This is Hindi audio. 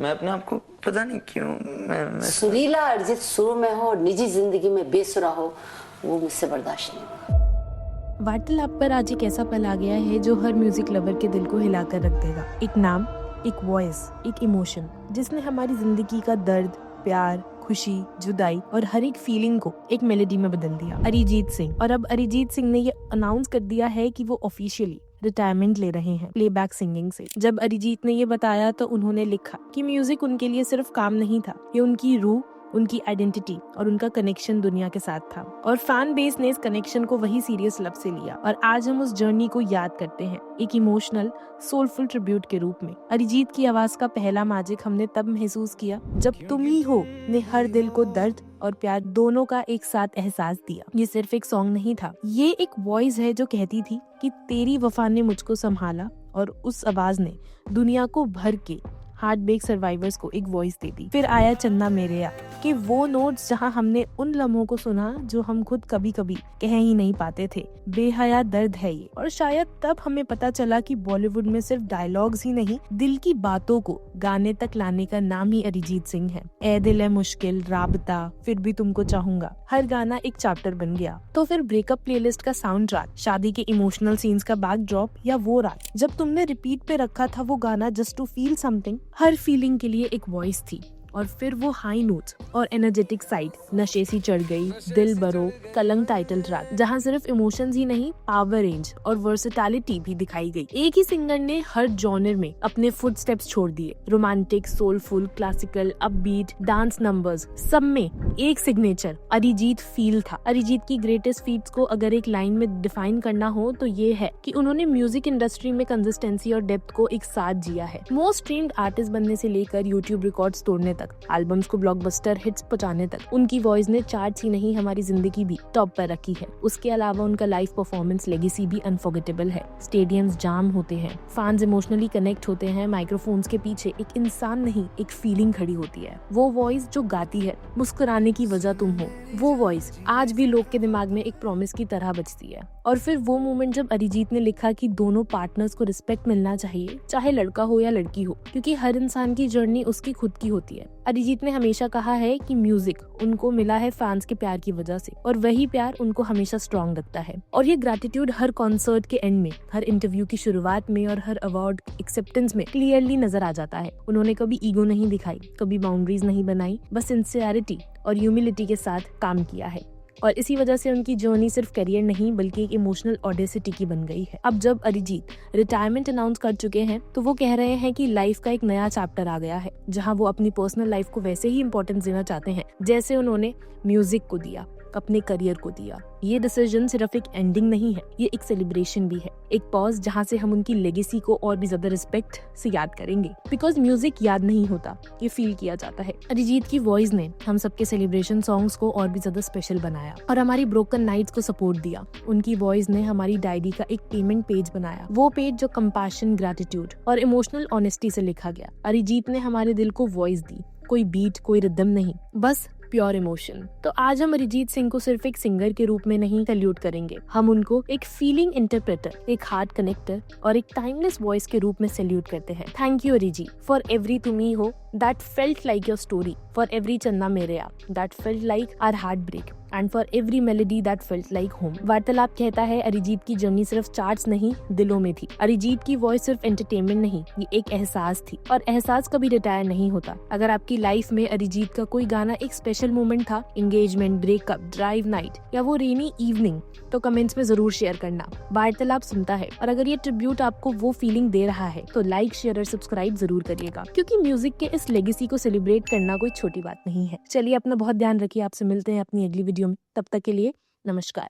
मैं अपने आप को पता नहीं क्यों मैं सुरीला अरिजीत शुरू में हो और निजी जिंदगी में बेसुरा हो, वो मुझसे बर्दाश्त नहीं होगा। वार्तालाप पर आज एक ऐसा पल आ गया है जो हर म्यूजिक लवर के दिल को हिलाकर रख देगा। एक नाम, एक वॉइस, एक इमोशन जिसने हमारी जिंदगी का दर्द, प्यार, खुशी, जुदाई और हर एक फीलिंग को एक मेलोडी में बदल दिया। अरिजीत सिंह। और अब अरिजीत सिंह ने ये अनाउंस कर दिया है कि वो ऑफिशियली रिटायरमेंट ले रहे हैं प्लेबैक सिंगिंग से। जब अरिजीत ने ये बताया तो उन्होंने लिखा कि म्यूजिक उनके लिए सिर्फ काम नहीं था, ये उनकी रूह, उनकी आइडेंटिटी और उनका कनेक्शन दुनिया के साथ था। और फैन बेस ने इस कनेक्शन को वही सीरियस लब से लिया और आज हम उस जर्नी को याद करते हैं एक इमोशनल सोलफुल ट्रिब्यूट के रूप में। अरिजीत की आवाज का पहला मैजिक हमने तब महसूस किया जब तुम ही हो ने हर दिल को दर्द और प्यार दोनों का एक साथ एहसास दिया। ये सिर्फ एक सॉन्ग नहीं था, ये एक वॉइस है जो कहती थी कि तेरी वफा ने मुझको संभाला, और उस आवाज ने दुनिया को भर के हार्ट ब्रेक सर्वाइवर्स को एक वॉइस दे दी। फिर आया चन्ना मेरेया कि वो नोट्स जहां हमने उन लम्हों को सुना जो हम खुद कभी कभी कह ही नहीं पाते थे। बेहया दर्द है ये। और शायद तब हमें पता चला कि बॉलीवुड में सिर्फ डायलॉग्स ही नहीं, दिल की बातों को गाने तक लाने का नाम ही अरिजीत सिंह है। ए दिल है मुश्किल, राबता, फिर भी तुमको चाहूंगा, हर गाना एक चैप्टर बन गया। तो फिर ब्रेकअप प्लेलिस्ट का साउंड ट्रैक, शादी के इमोशनल सीन्स का बैकड्रॉप, या वो रात जब तुमने रिपीट पे रखा था वो गाना जस्ट टू फील समथिंग, हर फीलिंग के लिए एक वॉइस थी। और फिर वो हाई नोट्स और एनर्जेटिक साइड, नशे सी चढ़ गई, दिल बरो, कलंक टाइटल ट्रैक, जहां सिर्फ इमोशंस ही नहीं, पावर रेंज और वर्सेटैलिटी भी दिखाई गई। एक ही सिंगर ने हर जॉनर में अपने फुटस्टेप्स छोड़ दिए। Romantic, soulful, classical, upbeat, dance numbers, सब में एक सिग्नेचर अरिजीत फील था। अरिजीत की ग्रेटेस्ट फीट्स को अगर एक लाइन में डिफाइन करना हो तो ये है कि उन्होंने म्यूजिक इंडस्ट्री में कंसिस्टेंसी और डेप्थ को एक साथ जिया है। मोस्ट स्ट्रीम्ड आर्टिस्ट बनने से लेकर यूट्यूब रिकॉर्ड्स तोड़ने तक, एल्बम्स को ब्लॉकबस्टर हिट्स पहुंचाने तक उनकी वॉइस ने चार्ट्स ही नहीं, हमारी जिंदगी भी टॉप पर रखी है। उसके अलावा उनका लाइव परफॉर्मेंस लेगेसी भी अनफॉरगेटेबल है। स्टेडियम्स जाम होते हैं, फैंस इमोशनली कनेक्ट होते हैं, माइक्रोफोन्स के पीछे एक इंसान नहीं, एक फीलिंग खड़ी होती है। वो वॉइस जो गाती है मुस्कुराने की वजह तुम हो, वो वॉइस आज भी लोग के दिमाग में एक प्रॉमिस की तरह बजती है। और फिर वो मोमेंट जब अरिजीत ने लिखा कि दोनों पार्टनर्स को रिस्पेक्ट मिलना चाहिए, चाहे लड़का हो या लड़की हो, क्योंकि हर इंसान की जर्नी उसकी खुद की होती है। अरिजीत ने हमेशा कहा है कि म्यूजिक उनको मिला है फैंस के प्यार की वजह से, और वही प्यार उनको हमेशा स्ट्रॉन्ग रखता है। और ये ग्रैटिट्यूड हर कॉन्सर्ट के एंड में, हर इंटरव्यू की शुरुआत में और हर अवार्ड एक्सेप्टेंस में क्लियरली नजर आ जाता है। उन्होंने कभी ईगो नहीं दिखाई, कभी बाउंड्रीज नहीं बनाई, बस सिंसियरिटी और ह्यूमिलिटी के साथ काम किया है। और इसी वजह से उनकी जर्नी सिर्फ करियर नहीं बल्कि एक इमोशनल ऑडेसिटी की बन गई है। अब जब अरिजीत रिटायरमेंट अनाउंस कर चुके हैं तो वो कह रहे हैं कि लाइफ का एक नया चैप्टर आ गया है, जहां वो अपनी पर्सनल लाइफ को वैसे ही इंपॉर्टेंस देना चाहते हैं जैसे उन्होंने म्यूजिक को दिया, अपने करियर को दिया। ये डिसीजन सिर्फ एक एंडिंग नहीं है, ये एक सेलिब्रेशन भी है, एक पॉज जहां से हम उनकी लेगेसी को और भी ज्यादा रिस्पेक्ट से याद करेंगे। बिकॉज म्यूजिक याद नहीं होता, ये फील किया जाता है। अरिजीत की वॉइस ने हम सबके सेलिब्रेशन सॉन्ग्स को और भी ज्यादा स्पेशल बनाया और हमारी ब्रोकन नाइट्स को सपोर्ट दिया। उनकी वॉइस ने हमारी डायरी का एक पेमेंट पेज बनाया, वो पेज जो कंपैशन, ग्रैटिट्यूड और इमोशनल ऑनेस्टी से लिखा गया। अरिजीत ने हमारे दिल को वॉइस दी, कोई बीट, कोई रिदम नहीं, बस प्योर इमोशन। तो आज हम अरिजीत सिंह को सिर्फ एक सिंगर के रूप में नहीं सैल्यूट करेंगे, हम उनको एक फीलिंग इंटरप्रेटर, एक हार्ट कनेक्टर और एक टाइमलेस वॉइस के रूप में सैल्यूट करते हैं। Thank you Arijit for every Tum Hi Ho that felt like your story, for every Channa Mereya that felt like our heartbreak, and for every melody that felt like home. वार्तालाप कहता है अरिजीत की जर्नी सिर्फ चार्ट्स नहीं, दिलों में थी। अरिजीत की वॉइस सिर्फ एंटरटेनमेंट नहीं, ये एक एहसास थी, और एहसास कभी रिटायर नहीं होता। अगर आपकी लाइफ में अरिजीत का कोई गाना एक स्पेशल मोमेंट था, एंगेजमेंट, ब्रेकअप, ड्राइव नाइट या वो रेनी इवनिंग, तो कमेंट्स में जरूर शेयर करना। वार्तालाप सुनता है, और अगर ये ट्रिब्यूट आपको वो फीलिंग दे रहा है तो लाइक, शेयर और सब्सक्राइब जरूर करिएगा, क्योंकि म्यूजिक के इस लेगेसी को सेलिब्रेट करना कोई छोटी बात नहीं है। चलिए अपना बहुत ध्यान रखिए, आपसे मिलते हैं अपनी अगली वीडियो में, तब तक के लिए नमस्कार।